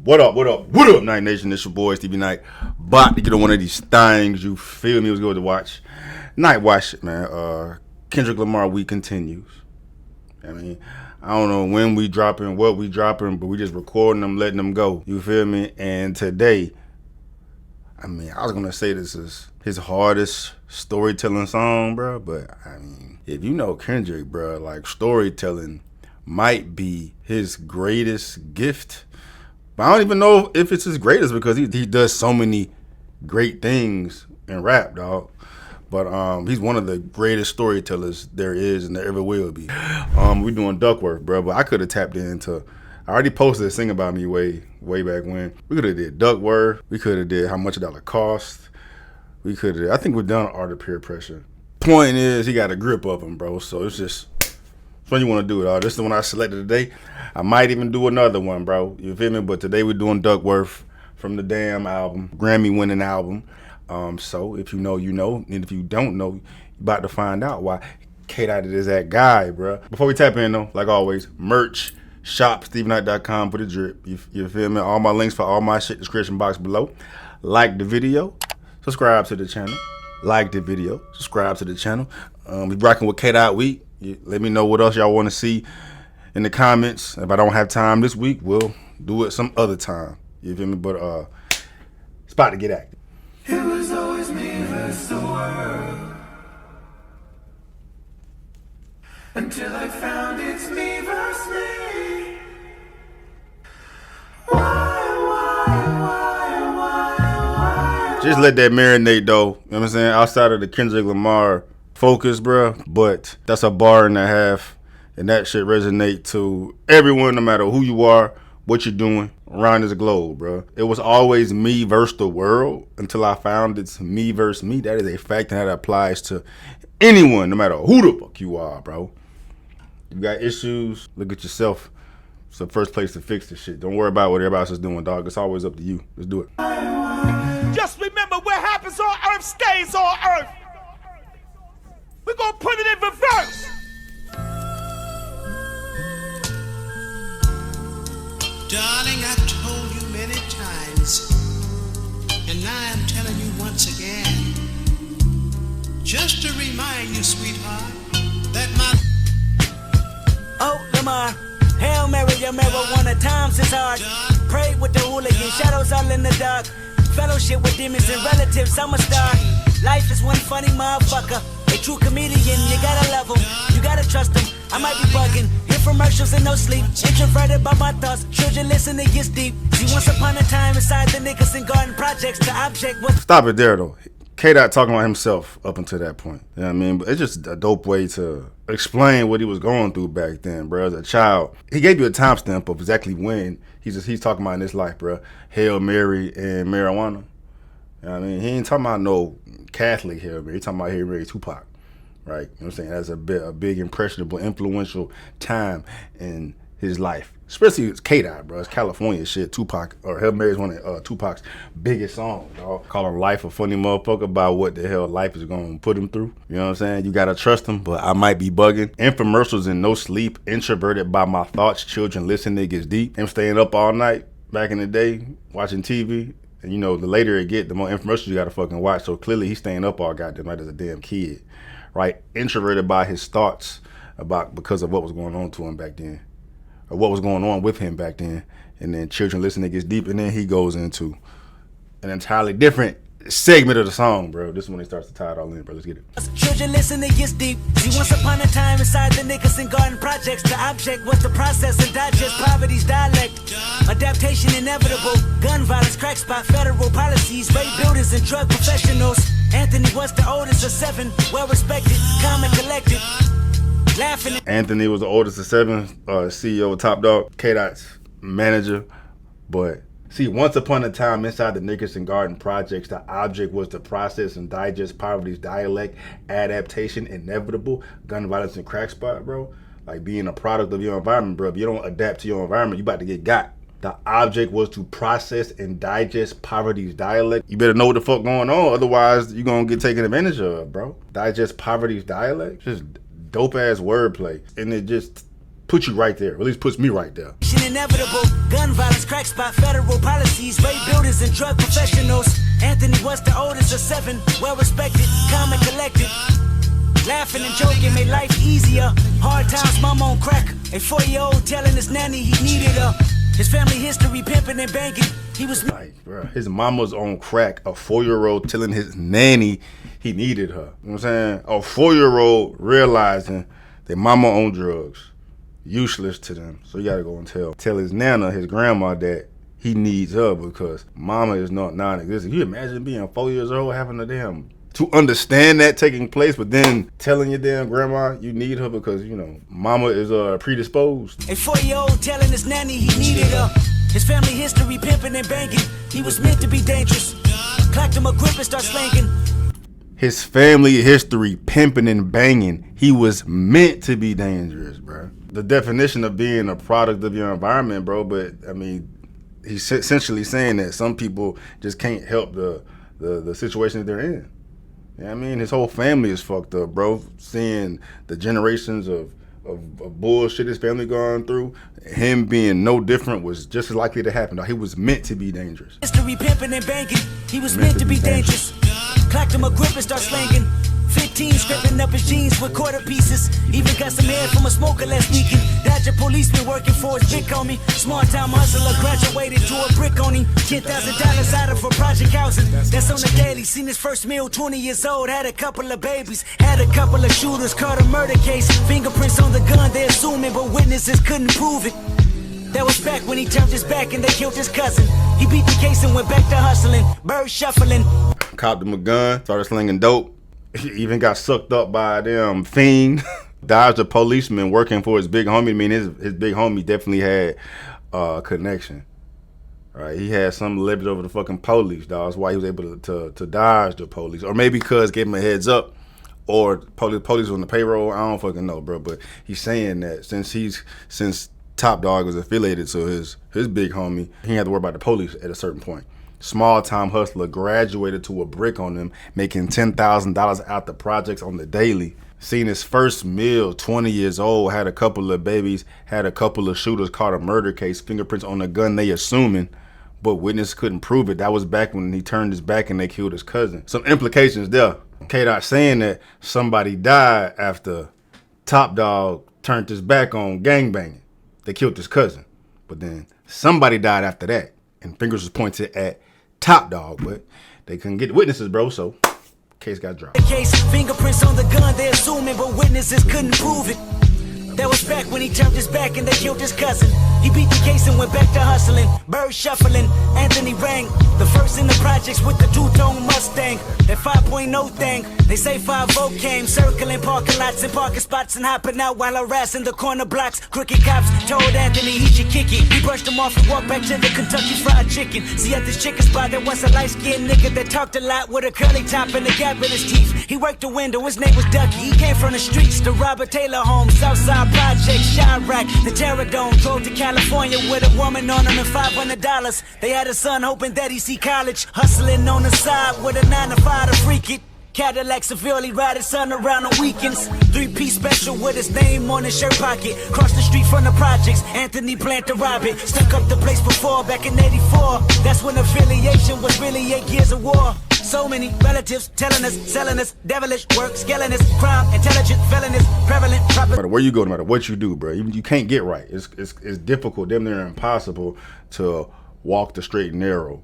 What up, Night Nation? It's your boy, Stevie Knight. About to get on one of these things, you feel me? It was good to watch. Night watch it, man. Kendrick Lamar week continues. I mean, I don't know when we dropping, what we dropping, but we just recording them, letting them go. You feel me? And today, I mean, I was going to say this is his hardest storytelling song, bro. But, I mean, if you know Kendrick, bro, like storytelling might be his greatest gift. But I don't even know if it's his greatest because he does so many great things in rap, dog. But he's one of the greatest storytellers there is and there ever will be. We doing Duckworth, bro. But I could have tapped into. I already posted a Sing About Me way back when. We could have did Duckworth. We could have did How Much a Dollar Cost. We could have. I think we've done Art of Peer Pressure. Point is, he got a grip of him, bro. So it's just. When you want to do it, all. This is the one I selected today. I might even do another one, bro. You feel me? But today we're doing Duckworth from the damn album, Grammy-winning album. So if you know, you know, and if you don't know, you're about to find out why K-Dot is that guy, bro. Before we tap in, though, like always, merch, shop, StevieKnight.com for the drip. You feel me? All my links for all my shit, description box below. Like the video, subscribe to the channel. Like the video, subscribe to the channel. We rocking with K-Dot week. Let me know what else y'all want to see in the comments. If I don't have time this week, we'll do it some other time. You feel me? But it's about to get active. It was always me versus the world, until I found it's me versus me. Why? Just let that marinate, though. You know what I'm saying? Outside of the Kendrick Lamar focus, bro, but that's a bar and a half, and that shit resonate to everyone, no matter who you are, what you're doing around this globe, bro. It was always me versus the world until I found it's me versus me. That is a fact, and that applies to anyone, no matter who the fuck you are, bro. You got issues, look at yourself. It's the first place to fix this shit. Don't worry about what everybody else is doing, dog. It's always up to you. Let's do it. Just remember, what happens on earth stays on earth. We're gonna put it in reverse. Darling, I've told you many times, and now I'm telling you once again, just to remind you, sweetheart, that my... Oh, Lamar, Hail Mary, your marijuana times is hard. Pray with the hooligan, shadows all in the dark. Fellowship with demons and relatives, I'm a star. Life is one funny motherfucker. A true comedian, you gotta love him, you gotta trust him. I might be bugging, infomercials and no sleep. Introverted by my thoughts, children listen, it gets deep. See, once upon a time inside the Nicholson Garden Projects, the object was... Stop it there, though. K-Dot talking about himself up until that point. You know what I mean? But it's just a dope way to explain what he was going through back then, bro. As a child, he gave you a timestamp of exactly when he's talking about in his life, bro. Hail Mary and marijuana. You know what I mean? He ain't talking about no Catholic Hail Mary. He talking about Hail Mary Tupac, right? You know what I'm saying? That's a big impressionable, influential time in his life. Especially it's K-Dot, bro. It's California shit. Tupac, or Hail Mary is one of Tupac's biggest songs, dog. Calling life a funny motherfucker about what the hell life is going to put him through. You know what I'm saying? You got to trust him, but I might be bugging. Infomercials and no sleep. Introverted by my thoughts. Children listen, it gets deep. Him staying up all night back in the day, watching TV. And you know, the later it get, the more infomercials you got to fucking watch. So clearly he's staying up all goddamn night as a damn kid, right? Introverted by his thoughts because of what was going on to him back then. Or what was going on with him back then. And then children listen, it gets deep, and then he goes into an entirely different segment of the song, bro. This is when he starts to tie it all in, bro. Let's get it. Children listen, it gets deep. See, once upon a time inside the Nicholson Garden Projects, the object was to process and digest poverty's dialect. Adaptation inevitable. Gun violence, crack spot, federal policies, rape buildings and drug professionals. Anthony was the oldest of 7, well respected, calm and collected. Laughing. Anthony was the oldest of 7, CEO of Top Dog, K-Dot's manager. But see, once upon a time inside the Nicholson Garden Projects, the object was to process and digest poverty's dialect, adaptation inevitable, gun violence and crack spot, bro. Like being a product of your environment, bro. If you don't adapt to your environment, you about to get got. The object was to process and digest poverty's dialect. You better know what the fuck going on, otherwise you're gonna get taken advantage of, bro. Digest poverty's dialect? Just dope ass wordplay. And it just put you right there. Or at least puts me right there. Inevitable gun violence, crack spot, federal policies, rape builders and drug professionals. Anthony was the oldest of 7, well respected, calm and collected. Laughing and joking made life easier. Hard times, mama on crack. A 4-year-old telling his nanny he needed her. His family history pimping and banking. He was like, bro, his mama's on crack. A 4-year-old telling his nanny he needed her. You know what I'm saying? A 4-year-old realizing that mama on drugs. Useless to them. So you gotta go and tell his nana, his grandma, that he needs her because mama is not non-existent. You imagine being 4 years old having a damn to understand that taking place, but then telling your damn grandma you need her because, you know, mama is predisposed. A 4-year-old telling his nanny he needed her. His family history pimping and banking. He was meant to be dangerous. Clacked him a grip and start slanking. His family history pimping and banging. He was meant to be dangerous, bro. The definition of being a product of your environment, bro. But I mean, he's essentially saying that some people just can't help the situation that they're in. You know what I mean? His whole family is fucked up, bro. Seeing the generations of bullshit his family gone through, him being no different was just as likely to happen. He was meant to be dangerous. History pimping and banking. He was meant to be dangerous. Clacked him a grip and start slanging. 15 scraping up his jeans with quarter pieces. Even got some hair from a smoker last weekend. Dodger policeman working for his big homie. Small time hustler graduated to a brick on him. $10,000 out of a project housing. That's on the daily. Seen his first meal, 20 years old. Had a couple of babies. Had a couple of shooters. Caught a murder case. Fingerprints on the gun, they assuming, but witnesses couldn't prove it. That was back when he turned his back and they killed his cousin. He beat the case and went back to hustling. Bird shuffling. Copped him a gun. Started slinging dope. He even got sucked up by them fiend. Dodged a policeman working for his big homie. I mean, his big homie definitely had a connection. Right? He had some leverage over the fucking police, dog. That's why he was able to dodge the police. Or maybe because gave him a heads up. Or police on the payroll. I don't fucking know, bro. But he's saying that since Top Dog was affiliated to his big homie, he didn't have to worry about the police at a certain point. Small time hustler, graduated to a brick on them, making $10,000 out the projects on the daily. Seen his first meal, 20 years old, had a couple of babies, had a couple of shooters, caught a murder case, fingerprints on the gun they assuming, but witness couldn't prove it. That was back when he turned his back and they killed his cousin. Some implications there. K-Dot saying that somebody died after Top Dog turned his back on gangbanging. They killed his cousin. But then somebody died after that. And fingers was pointed at Top Dog, but they couldn't get witnesses, bro, so case got dropped. Case, fingerprints on the gun, they assuming, but witnesses couldn't prove it. That was back when he turned his back and they killed his cousin. He beat the case and went back to hustling. Bird shuffling, Anthony rang. The first in the projects with the two-tone Mustang. That 5.0 thing, they say 5-0 came. Circling parking lots and parking spots and hopping out while harassing the corner blocks. Crooked cops told Anthony he should kick it. He brushed him off and walked back to the Kentucky Fried Chicken. See, at this chicken spot there was a light-skinned nigga that talked a lot with a curly top and a gap in his teeth. He worked the window, his name was Ducky. He came from the streets, the Robert Taylor home, Southside Project, Chirac, the Terror Dome. Drove to California with a woman on him and $500. They had a son hoping that he see college. Hustling on the side with a 9-to-5 to freak it. Cadillac severely ride his son around on weekends. 3-piece special with his name on his shirt pocket. Cross the street from the projects, Anthony planned to rob it. Stuck up the place before, back in 84. That's when affiliation was really 8 years of war. So many relatives telling us, selling us, devilish work, scaling us, crime, intelligent, felonies, prevalent, proper. No matter where you go, no matter what you do, bro, you can't get right. It's difficult, damn near impossible to walk the straight and narrow,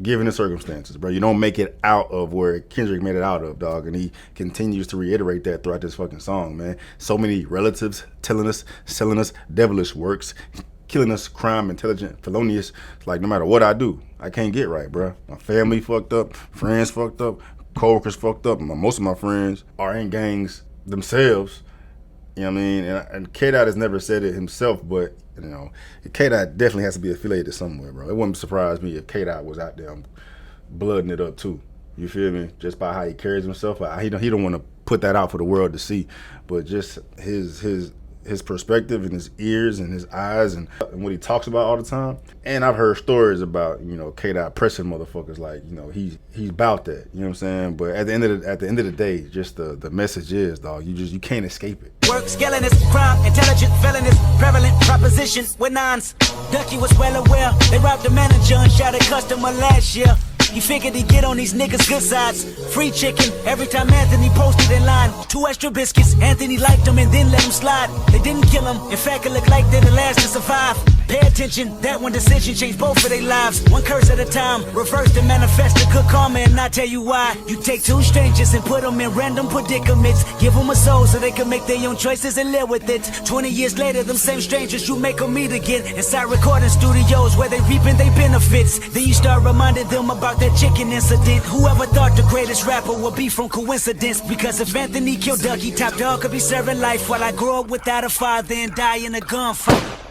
given the circumstances, bro. You don't make it out of where Kendrick made it out of, dog, and he continues to reiterate that throughout this fucking song, man. So many relatives telling us, selling us, devilish works, killing us, crime, intelligent, felonious. It's like no matter what I do, I can't get right, bro. My family fucked up, friends fucked up, coworkers fucked up. Most of my friends are in gangs themselves. You know what I mean? And K-Dot has never said it himself, but you know, K-Dot definitely has to be affiliated somewhere, bro. It wouldn't surprise me if K-Dot was out there blooding it up too. You feel me? Just by how he carries himself. He don't want to put that out for the world to see, but just his his perspective and his ears and his eyes and what he talks about all the time. And I've heard stories about, you know, K-Dot pressing motherfuckers like, you know, he's about that. You know what I'm saying? But at the end of the day, just the message is, dog, you can't escape it. Work, skeletonist, crime, intelligent, felonist, prevalent proposition with nines. Ducky was well aware. They robbed the manager and shot a customer last year. He figured he'd get on these niggas' good sides. Free chicken every time Anthony posted in line. 2 extra biscuits, Anthony liked them and then let them slide. They didn't kill him, in fact it looked like they're the last to survive. Pay attention, that one decision changed both of their lives. One curse at a time, reverse to manifest a good karma. And I tell you why. You take 2 strangers and put them in random predicaments. Give them a soul so they can make their own choices and live with it. 20 years later, them same strangers you make them meet again inside recording studios where they reaping their benefits. Then you start reminding them about that chicken incident. Whoever thought the greatest rapper would be from coincidence? Because if Anthony killed Dougie, Top Dog could be serving life while I grow up without a father and die in a gunfight.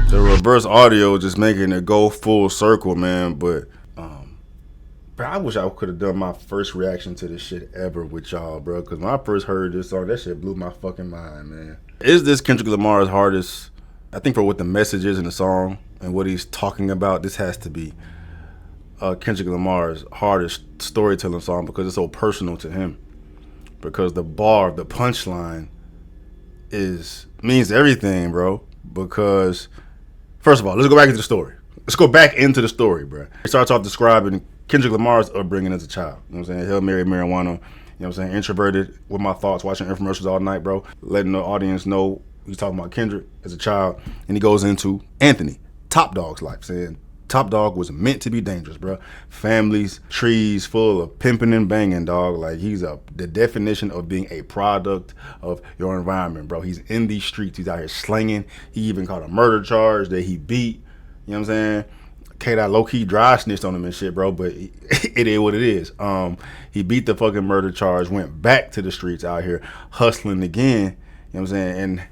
The reverse audio just making it go full circle, man. But I wish I could have done my first reaction to this shit ever with y'all, bro. Because when I first heard this song, that shit blew my fucking mind, man. Is this Kendrick Lamar's hardest? I think for what the message is in the song and what he's talking about, this has to be Kendrick Lamar's hardest storytelling song because it's so personal to him. Because the punchline means everything, bro. Because first of all, let's go back into the story. Bro. It starts off describing Kendrick Lamar's upbringing as a child. You know what I'm saying? Hail Mary, marijuana. You know what I'm saying? Introverted with my thoughts, watching infomercials all night, bro. Letting the audience know he's talking about Kendrick as a child. And he goes into Anthony, Top Dog's life, saying Top Dog was meant to be dangerous, bro. Families, trees full of pimping and banging, dog. Like, he's the definition of being a product of your environment, bro. He's in these streets. He's out here slinging. He even caught a murder charge that he beat. You know what I'm saying? K-Dot low-key dry snitched on him and shit, bro, but it is what it is. He beat the fucking murder charge, went back to the streets out here hustling again, you know what I'm saying? And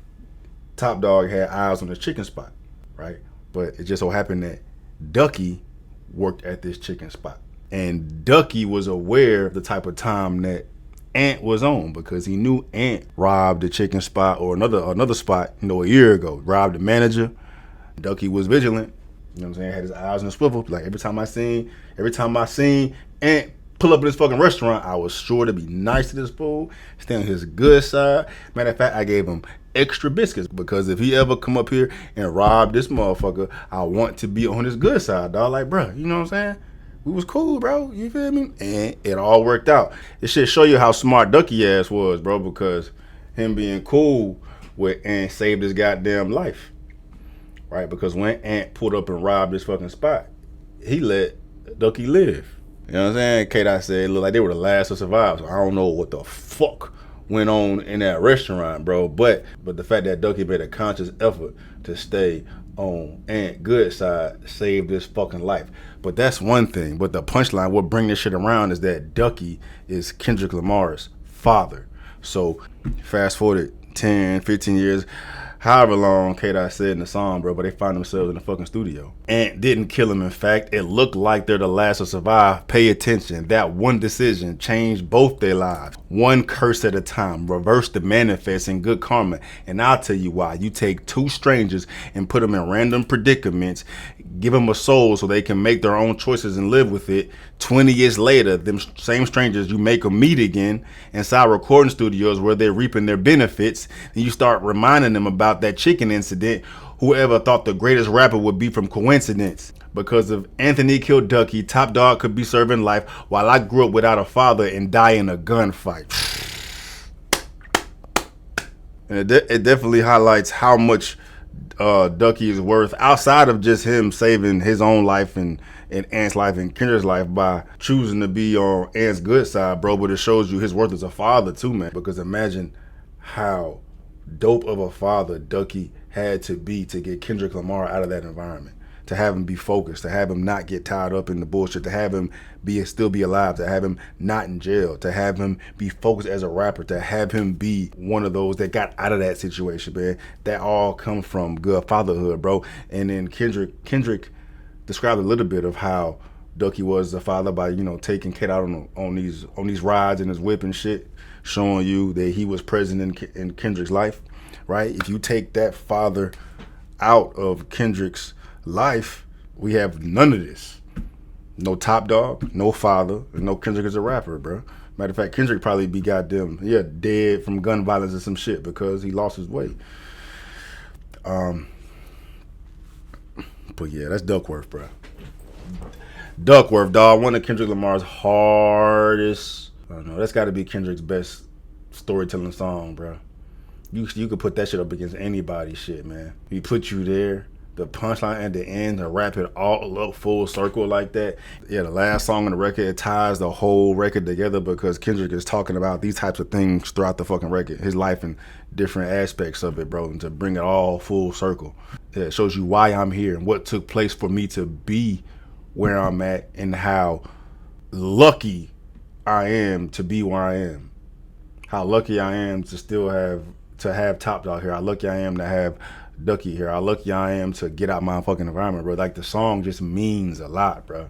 Top Dog had eyes on his chicken spot, right? But it just so happened that Ducky worked at this chicken spot. And Ducky was aware of the type of time that Ant was on because he knew Ant robbed the chicken spot or another spot, you know, a year ago, robbed the manager. Ducky was vigilant. You know what I'm saying? Had his eyes on the swivel. Like every time I seen Ant pull up in this fucking restaurant, I was sure to be nice to this fool, stay on his good side. Matter of fact, I gave him extra biscuits because if he ever come up here and rob this motherfucker, I want to be on his good side, dog. Like, bro, you know what I'm saying? We was cool, bro. You feel me? And it all worked out. This shit show you how smart Ducky ass was, bro, because him being cool with Ant saved his goddamn life. Right, because when Ant pulled up and robbed this fucking spot, he let Ducky live. You know what I'm saying? K-Dot said it looked like they were the last to survive. So I don't know what the fuck went on in that restaurant, bro. But the fact that Ducky made a conscious effort to stay on Ant good side saved his fucking life. But that's one thing. But the punchline, what bring this shit around is that Ducky is Kendrick Lamar's father. So fast forward 10, 15 years, however long K-Dot said in the song, bro, but they find themselves in the fucking studio. Ant didn't kill him. In fact, it looked like they're the last to survive. Pay attention. That one decision changed both their lives. One curse at a time. Reverse the manifest in good karma. And I'll tell you why. You take 2 strangers and put them in random predicaments, give them a soul so they can make their own choices and live with it. 20 years later, them same strangers, you make them meet again inside recording studios where they're reaping their benefits. And you start reminding them about that chicken incident. Whoever thought the greatest rapper would be from coincidence? Because if Anthony killed Ducky, Top Dog could be serving life while I grew up without a father and die in a gunfight. And it definitely highlights how much Ducky is worth outside of just him saving his own life and Ant's life and Kendrick's life by choosing to be on Ant's good side, bro. But it shows you his worth as a father too, man. Because imagine how dope of a father Ducky had to be to get Kendrick Lamar out of that environment, to have him be focused, to have him not get tied up in the bullshit, to have him still be alive, to have him not in jail, to have him be focused as a rapper, to have him be one of those that got out of that situation, man. That all comes from good fatherhood, bro. And then Kendrick described a little bit of how Ducky was the father by, you know, taking Kid out on these rides in his whip and shit, showing you that he was present in Kendrick's life, right? If you take that father out of Kendrick's life, we have none of this. No Top Dog, no father, and no Kendrick as a rapper, bro. Matter of fact, Kendrick probably be goddamn, dead from gun violence or some shit because he lost his way. But yeah, that's Duckworth, bro. Duckworth, dog, one of Kendrick Lamar's hardest. I don't know, that's got to be Kendrick's best storytelling song, bro. You could put that shit up against anybody's shit, man. He put you there. The punchline at the end to wrap it all up full circle like that. Yeah, the last song on the record, it ties the whole record together because Kendrick is talking about these types of things throughout the fucking record, his life and different aspects of it, bro, and to bring it all full circle. Yeah, it shows you why I'm here and what took place for me to be where I'm at and how lucky I am to be where I am. How lucky I am to still have Top Dog here. How lucky I am to have Ducky here. How lucky I am to get out my fucking environment, bro. Like, the song just means a lot, bro.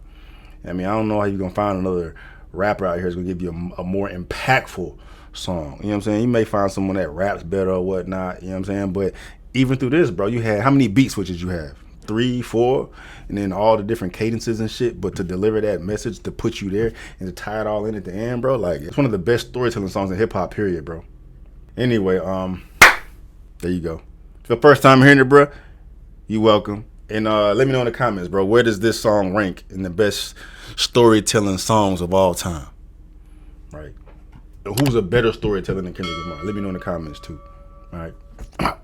I mean, I don't know how you're gonna find another rapper out here that's gonna give you a more impactful song. You know what I'm saying? You may find someone that raps better or whatnot, you know what I'm saying? But even through this, bro, you had, how many beat switches you have? 3, 4, and then all the different cadences and shit, but to deliver that message, to put you there and to tie it all in at the end, bro, like, it's one of the best storytelling songs in hip-hop, period, bro. Anyway, there you go. The first time hearing it, bro, you welcome. And let me know in the comments, bro, where does this song rank in the best storytelling songs of all time? Right? Who's a better storyteller than Kendrick Lamar? Let me know in the comments too. All right.